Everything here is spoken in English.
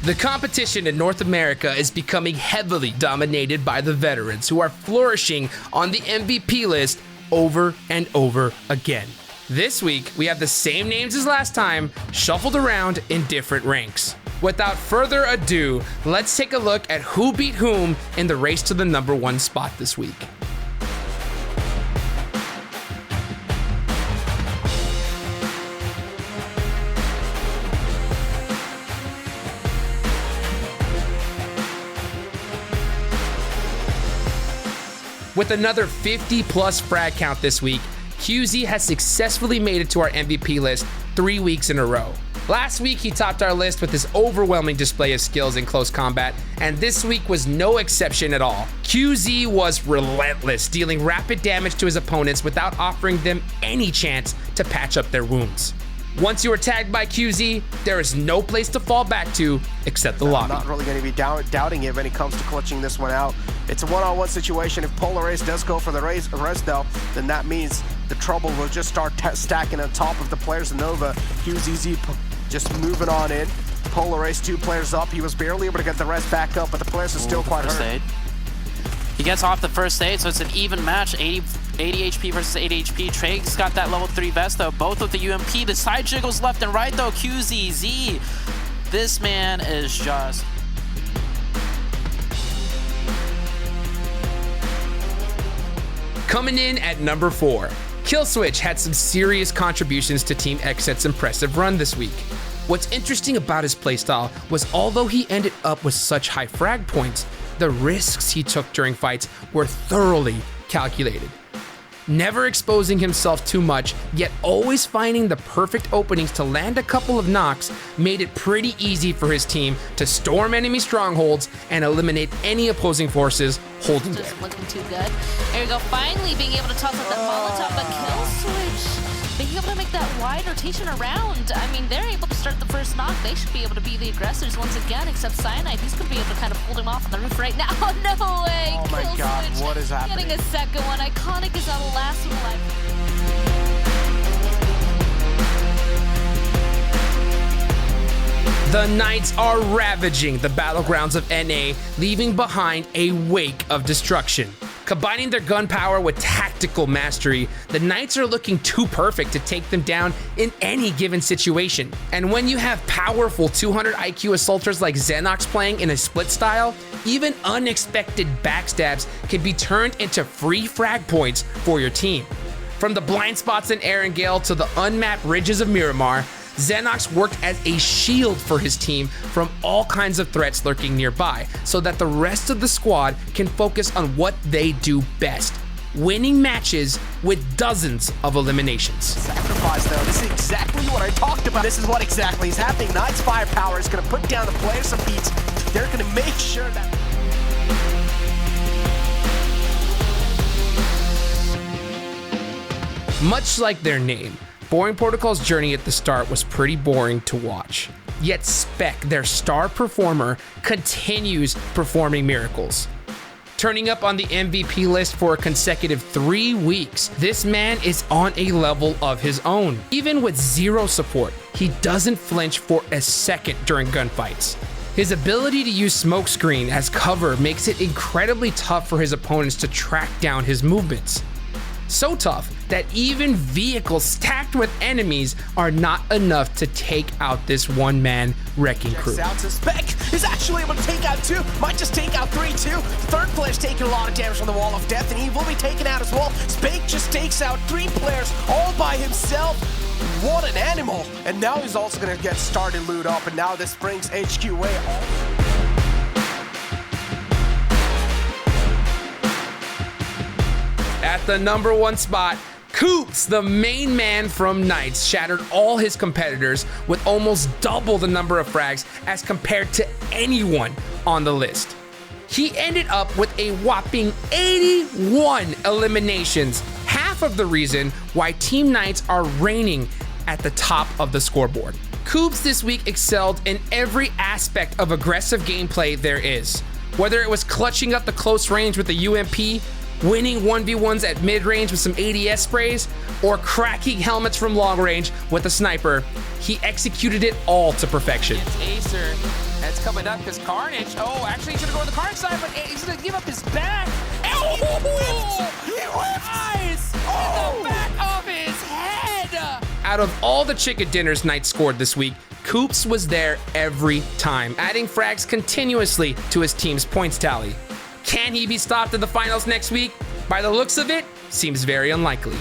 The competition in North America is becoming heavily dominated by the veterans who are flourishing on the MVP list over and over again. This week, we have the same names as last time, shuffled around in different ranks. Without further ado, let's take a look at who beat whom in the race to the number 1 spot this week. With another 50-plus frag count this week, QZ has successfully made it to our MVP list 3 weeks in a row. Last week, he topped our list with his overwhelming display of skills in close combat, and this week was no exception at all. QZ was relentless, dealing rapid damage to his opponents without offering them any chance to patch up their wounds. Once you are tagged by QZ, there is no place to fall back to except the lobby. I'm not really going to be doubting it when it comes to clutching this one out. It's a one-on-one situation. If Polar Ace does go for the rest though, then that means the trouble will just start stacking on top of the players of Nova. QZZ just moving on in. Polar Ace 2 players up. He was barely able to get the rest back up, but the players are still quite hurt. He gets off the first aid, so it's an even match. 80 HP versus 80 HP. Trey's got that level 3 vest though, both with the UMP. The side jiggles left and right though. QZZ. This man is just... Coming in at number 4, Killswitch had some serious contributions to Team Xset's impressive run this week. What's interesting about his playstyle was although he ended up with such high frag points, the risks he took during fights were thoroughly calculated. Never exposing himself too much, yet always finding the perfect openings to land a couple of knocks made it pretty easy for his team to storm enemy strongholds and eliminate any opposing forces holding there. Just looking too good. There you go, finally being able to toss up that Molotov, but Killswitch being able to make that wide rotation around. I mean, they're able to start the first knock. They should be able to be the aggressors once again, except Cyanide. He's going to be able to kind of hold him off on the roof right now. No way! Oh my God, what is happening? Getting a second one. Iconic is our last one alive. The Knights are ravaging the battlegrounds of NA, leaving behind a wake of destruction. Combining their gun power with tactical mastery, the Knights are looking too perfect to take them down in any given situation. And when you have powerful 200 IQ assaulters like Xenox playing in a split style, even unexpected backstabs can be turned into free frag points for your team. From the blind spots in Erangel to the unmapped ridges of Miramar, Xenox worked as a shield for his team from all kinds of threats lurking nearby, so that the rest of the squad can focus on what they do best, winning matches with dozens of eliminations. Sacrifice though, this is exactly what I talked about. This is what exactly is happening. Knight's firepower is going to put down the players some beats. They're going to make sure that... Much like their name, Boring Protocol's journey at the start was pretty boring to watch. Yet Spake, their star performer, continues performing miracles. Turning up on the MVP list for a consecutive 3 weeks, this man is on a level of his own. Even with zero support, he doesn't flinch for a second during gunfights. His ability to use smokescreen as cover makes it incredibly tough for his opponents to track down his movements. So tough that even vehicles stacked with enemies are not enough to take out this one-man wrecking crew. Out to Spake is actually able to take out 2, might just take out 3 too. The third player's taking a lot of damage from the Wall of Death, and he will be taken out as well. Spake just takes out 3 players all by himself. What an animal! And now he's also going to get started loot up, and now this brings HQ way off. At the number 1 spot, Coops, the main man from Knights, shattered all his competitors with almost double the number of frags as compared to anyone on the list. He ended up with a whopping 81 eliminations, half of the reason why Team Knights are reigning at the top of the scoreboard. Coops this week excelled in every aspect of aggressive gameplay there is. Whether it was clutching up the close range with the UMP, winning 1v1s at mid-range with some ADS sprays, or cracking helmets from long range with a sniper, he executed it all to perfection. It's Acer. That's coming up because Carnage. Oh, actually, he should have gone to the Carnage side, but he's going to give up his back. Oh, he whiffed. Nice. In the back of his head. Out of all the chicken dinners Knights scored this week, Coops was there every time, adding frags continuously to his team's points tally. Can he be stopped in the finals next week? By the looks of it, seems very unlikely.